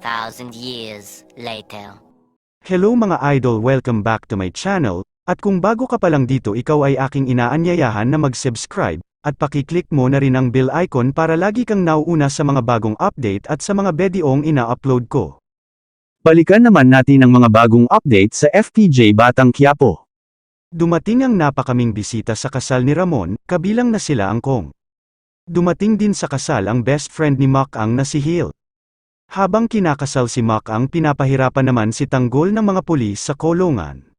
1,000 years later. Hello mga idol, welcome back to my channel, at kung bago ka pa lang dito ikaw ay aking inaanyayahan na mag-subscribe, at pakiclick mo na rin ang bell icon para lagi kang nauuna sa mga bagong update at sa mga videong ina-upload ko. Balikan naman natin ang mga bagong update sa FPJ Batang Quiapo. Dumating ang napakaming bisita sa kasal ni Ramon, kabilang na sila ang Kong. Dumating din sa kasal ang best friend ni Makang na si Hill. Habang kinakasal si Makang, pinapahirapan naman si Tanggol ng mga pulis sa kulungan.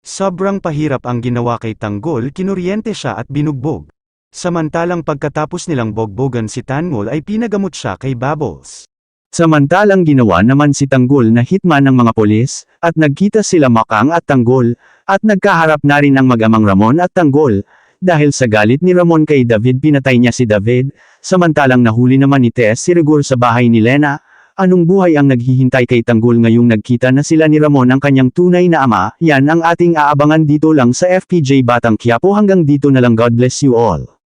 Sobrang pahirap ang ginawa kay Tanggol, kinuryente siya at binugbog. Samantalang pagkatapos nilang bogbogan si Tanggol ay pinagamot siya kay Bubbles. Samantalang ginawa naman si Tanggol na hitman ng mga pulis, at nagkita sila Makang at Tanggol, at nagkaharap na rin ang mag-amang Ramon at Tanggol. Dahil sa galit ni Ramon kay David, pinatay niya si David, samantalang nahuli naman ni Tess si Rigor sa bahay ni Lena. Anong buhay ang naghihintay kay Tanggol ngayong nagkita na sila ni Ramon ang kanyang tunay na ama? Yan ang ating aabangan dito lang sa FPJ Batang Quiapo. Hanggang dito na lang, God bless you all.